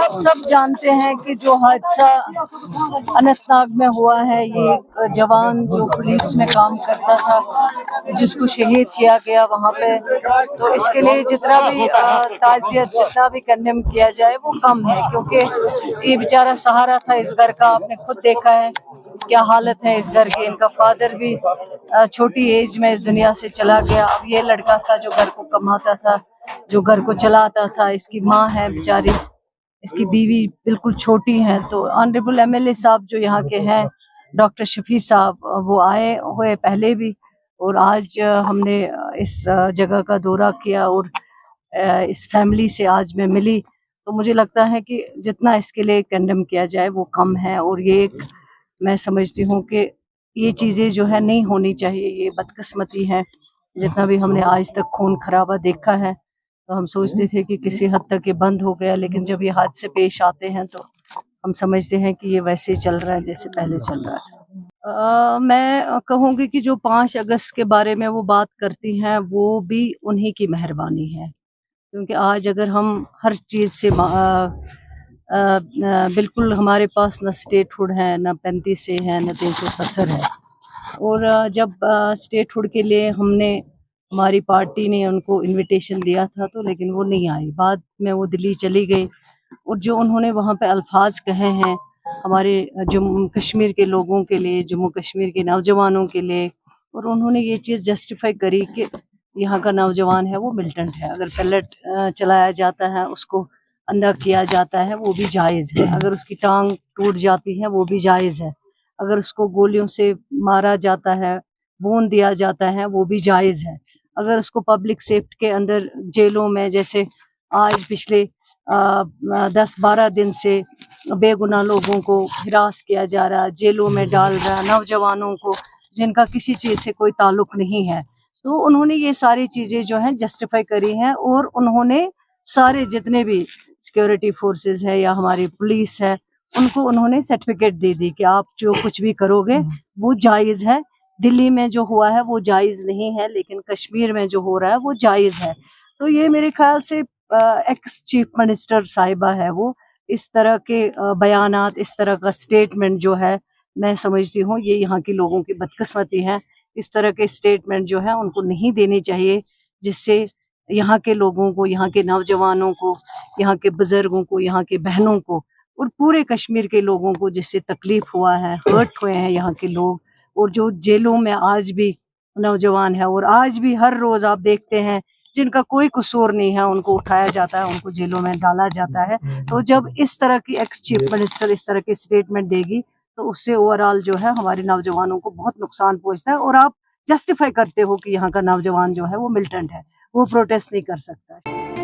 आप सब जानते हैं कि जो हादसा अनंतनाग में हुआ है, ये एक जवान जो पुलिस में काम करता था जिसको शहीद किया गया वहाँ पे, तो इसके लिए जितना भी ताज़ियत, जितना भी कंडेम किया जाए वो कम है, क्योंकि ये बेचारा सहारा था इस घर का। आपने खुद देखा है क्या हालत है इस घर की। इनका फादर भी छोटी एज में इस दुनिया से चला गया। अब ये लड़का था जो घर को कमाता था, जो घर को चलाता था। इसकी माँ है बेचारी, इसकी बीवी बिल्कुल छोटी हैं। तो ऑनरेबल एमएलए साहब जो यहाँ के हैं, डॉक्टर शफी साहब, वो आए हुए पहले भी, और आज हमने इस जगह का दौरा किया और इस फैमिली से आज मैं मिली। तो मुझे लगता है कि जितना इसके लिए कंडेम किया जाए वो कम है, और ये एक मैं समझती हूँ कि ये चीज़ें जो है नहीं होनी चाहिए, ये बदकिस्मती है। जितना भी हमने आज तक खून खराबा देखा है, तो हम सोचते थे कि किसी हद तक ये बंद हो गया, लेकिन जब ये हादसे पेश आते हैं तो हम समझते हैं कि ये वैसे ही चल रहा है जैसे पहले चल रहा था। मैं कहूँगी कि जो 5 अगस्त के बारे में वो बात करती हैं, वो भी उन्हीं की मेहरबानी है, क्योंकि आज अगर हम हर चीज़ से बिल्कुल हमारे पास न स्टेटहुड है, न 35 से है, न 370 है। और जब स्टेटहुड के लिए हमारी पार्टी ने उनको इनविटेशन दिया था, तो लेकिन वो नहीं आई। बाद में वो दिल्ली चली गई, और जो उन्होंने वहाँ पे अल्फाज कहे हैं हमारे जम्मू कश्मीर के लोगों के लिए, जम्मू कश्मीर के नौजवानों के लिए, और उन्होंने ये चीज़ जस्टिफाई करी कि यहाँ का नौजवान है वो मिलिटेंट है। अगर पेलेट चलाया जाता है, उसको अंधा किया जाता है, वो भी जायज़ है। अगर उसकी टांग टूट जाती है, वो भी जायज़ है। अगर उसको गोलियों से मारा जाता है, भून दिया जाता है, वो भी जायज़ है। अगर उसको पब्लिक सेफ्टी के अंदर जेलों में, जैसे आज पिछले 10-12 दिन से बेगुनाह लोगों को हिरास किया जा रहा है, जेलों में डाल रहा है, नौजवानों को जिनका किसी चीज़ से कोई ताल्लुक़ नहीं है। तो उन्होंने ये सारी चीज़ें जो हैं जस्टिफाई करी हैं, और उन्होंने सारे जितने भी सिक्योरिटी फोर्सेस है या हमारी पुलिस है, उनको उन्होंने सर्टिफिकेट दे दी कि आप जो कुछ भी करोगे वो जायज़ है। दिल्ली में जो हुआ है वो जायज़ नहीं है, लेकिन कश्मीर में जो हो रहा है वो जायज़ है। तो ये मेरे ख्याल से एक्स चीफ मिनिस्टर साहिबा है, वो इस तरह के बयानात, इस तरह का स्टेटमेंट जो है, मैं समझती हूँ ये यहाँ के लोगों की बदकिस्मती है। इस तरह के स्टेटमेंट जो है उनको नहीं देनी चाहिए, जिससे यहाँ के लोगों को, यहाँ के नौजवानों को, यहाँ के बुजुर्गों को, यहाँ के बहनों को और पूरे कश्मीर के लोगों को जिससे तकलीफ हुआ है, हर्ट हुए हैं यहाँ के लोग, और जो जेलों में आज भी नौजवान है, और आज भी हर रोज़ आप देखते हैं जिनका कोई कसूर नहीं है उनको उठाया जाता है, उनको जेलों में डाला जाता है। तो जब इस तरह की एक्स चीफ मिनिस्टर इस तरह की स्टेटमेंट देगी, तो उससे ओवरऑल जो है हमारे नौजवानों को बहुत नुकसान पहुँचता है। और आप जस्टिफाई करते हो कि यहाँ का नौजवान जो है वो मिलिटेंट है, वो प्रोटेस्ट नहीं कर सकता है।